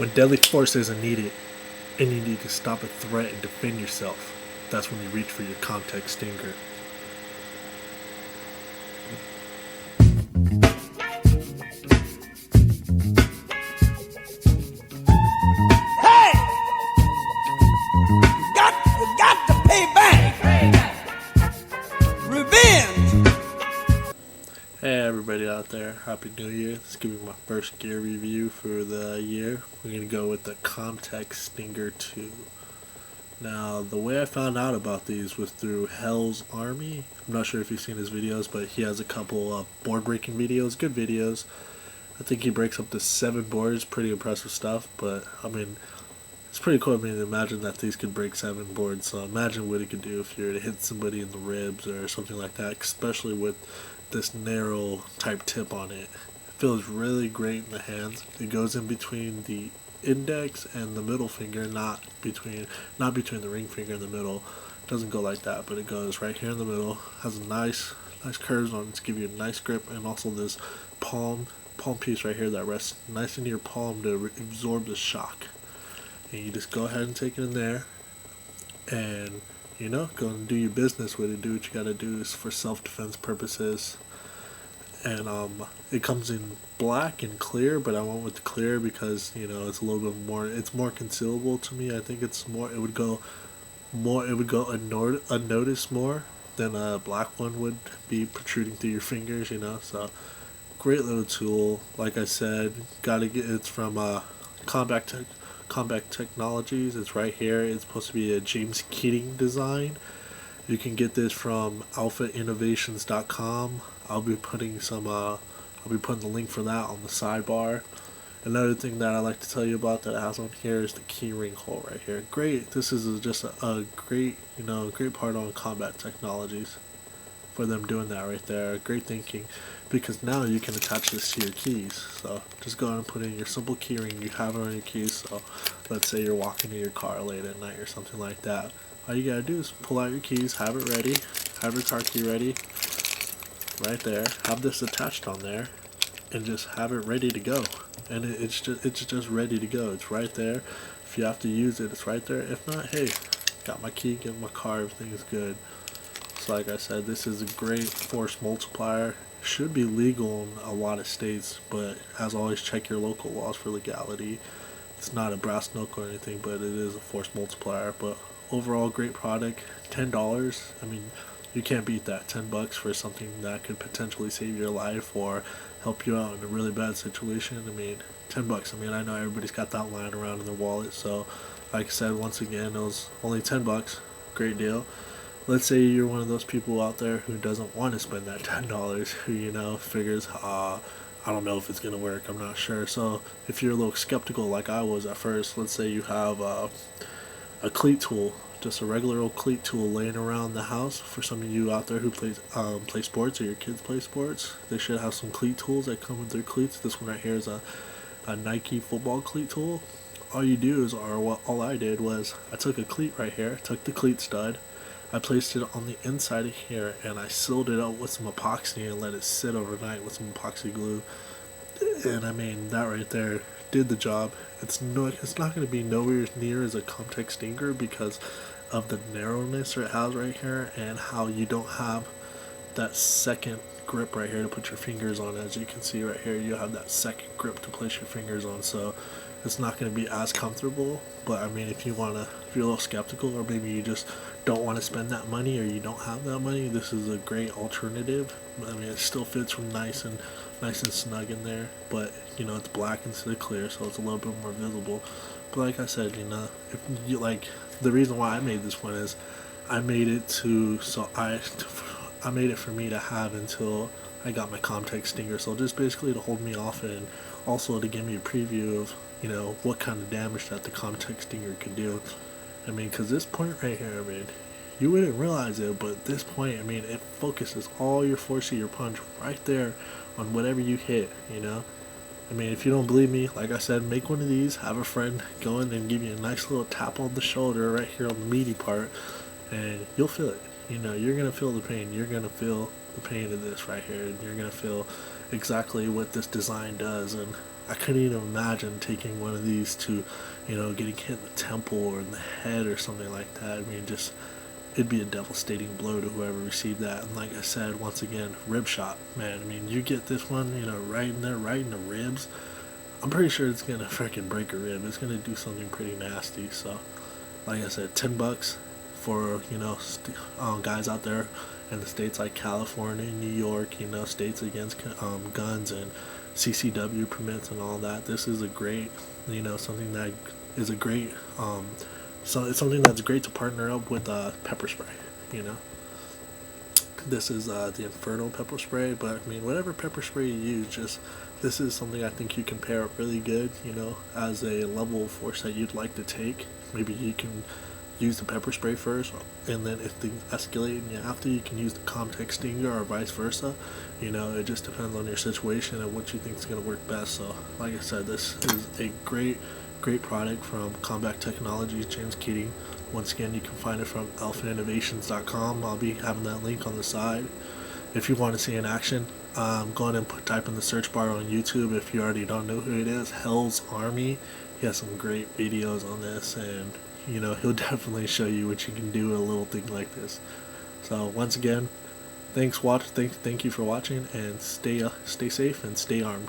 When deadly force isn't needed and you need to stop a threat and defend yourself, that's when you reach for your Comtech Stinger. Hey! You got to pay back! Revenge! Hey everybody out there, Happy New Year. This is going to be my first gear review for the year. We're going to go with the Comtech Stinger II. Now, the way I found out about these was through Hell's Army. I'm not sure if you've seen his videos, but he has a couple of board breaking videos, good videos. I think he breaks up to 7 boards, pretty impressive stuff, but I mean, it's pretty cool. I mean, imagine that these could break 7 boards, so imagine what it could do if you were to hit somebody in the ribs or something like that, especially with this narrow type tip on it. It feels really great in the hands. It goes in between the index and the middle finger, not between the ring finger and the middle. It doesn't go like that, but it goes right here in the middle. Has a nice curves on it to give you a nice grip, and also this palm piece right here that rests nice into your palm to absorb the shock. And you just go ahead and take it in there, and you know, go and do your business with it. Do what you gotta do. It's for self-defense purposes. And it comes in black and clear, but I went with the clear because, you know, it's a little bit more, it's more concealable to me. I think it's more, it would go unnoticed more than a black one would be protruding through your fingers, you know. So great little tool. Like I said, it's from Combat Technologies. It's right here. It's supposed to be a James Keating design. You can get this from alphainnovations.com. I'll be putting the link for that on the sidebar. Another thing that I like to tell you about that it has on here is the key ring hole right here. Great. This is just a great, you know, great part on Combat Technologies for them doing that right there. Great thinking, because now you can attach this to your keys. So just go ahead and put in your simple key ring. You have it on your keys. So let's say you're walking in your car late at night or something like that. All you gotta do is pull out your keys, have it ready, have your car key ready, right there. Have this attached on there, and just have it ready to go. And it's just ready to go. It's right there. If you have to use it, it's right there. If not, hey, got my key, get my car, everything is good. So like I said, this is a great force multiplier. Should be legal in a lot of states, but as always, check your local laws for legality. It's not a brass knuck or anything, but it is a force multiplier. But overall, great product. $10. I mean, you can't beat that. $10 for something that could potentially save your life or help you out in a really bad situation. I mean, $10. I mean, I know everybody's got that lying around in their wallet. So, like I said, once again, it was only $10. Great deal. Let's say you're one of those people out there who doesn't want to spend that $10, who, you know, figures, I don't know if it's going to work, I'm not sure. So if you're a little skeptical like I was at first, let's say you have a cleat tool, just a regular old cleat tool laying around the house. For some of you out there who play sports, or your kids play sports, they should have some cleat tools that come with their cleats. This one right here is a Nike football cleat tool. All you do is, all I did was, I took a cleat right here, took the cleat stud, I placed it on the inside of here, and I sealed it up with some epoxy and let it sit overnight with some epoxy glue. And I mean, that right there did the job. It's not going to be nowhere near as a Comtech Stinger because of the narrowness it has right here, and how you don't have that second grip right here to put your fingers on. As you can see right here, you have that second grip to place your fingers on, so it's not going to be as comfortable. But I mean, if you're a little skeptical, or maybe you just don't want to spend that money, or you don't have that money, this is a great alternative. I mean, it still fits from nice and snug in there, but you know, it's black instead of clear, so it's a little bit more visible. But like I said, you know, if you like, the reason why I made this one is I made it for me to have until I got my Comtech Stinger. So just basically to hold me off, and also to give me a preview of, you know, what kind of damage that the Comtech Stinger could do. I mean, because this point right here, I mean, you wouldn't realize it, but this point, I mean, it focuses all your force of your punch right there on whatever you hit, you know. I mean, if you don't believe me, like I said, make one of these, have a friend go in and give you a nice little tap on the shoulder right here on the meaty part, and you'll feel it. You know, you're going to feel the pain. You're going to feel the pain of this right here, and you're going to feel exactly what this design does. And I couldn't even imagine taking one of these to, getting hit in the temple or in the head or something like that. I mean, just it'd be a devastating blow to whoever received that. And like I said, once again, rib shot, man. I mean, you get this one, right in there, right in the ribs. I'm pretty sure it's gonna freaking break a rib. It's gonna do something pretty nasty. So, like I said, $10 for guys out there in the states like California, New York, states against guns and CCW permits and all that. This is a great, something that is a great, so it's something that's great to partner up with pepper spray. This is the Inferno pepper spray, but I mean, whatever pepper spray you use, this is something I think you can pair up really good, as a level of force that you'd like to take. Maybe you can use the pepper spray first, and then if things escalate and you have to, you can use the Comtech Stinger or vice versa. It just depends on your situation and what you think is going to work best. So, like I said, this is a great product from Combat Technologies, James Keating. Once again, you can find it from elephantinnovations.com. I'll be having that link on the side. If you want to see in action, go ahead and type in the search bar on YouTube. If you already don't know who it is, Hell's Army. He has some great videos on this, and he'll definitely show you what you can do with a little thing like this. So once again, thank you for watching, and stay safe and stay armed.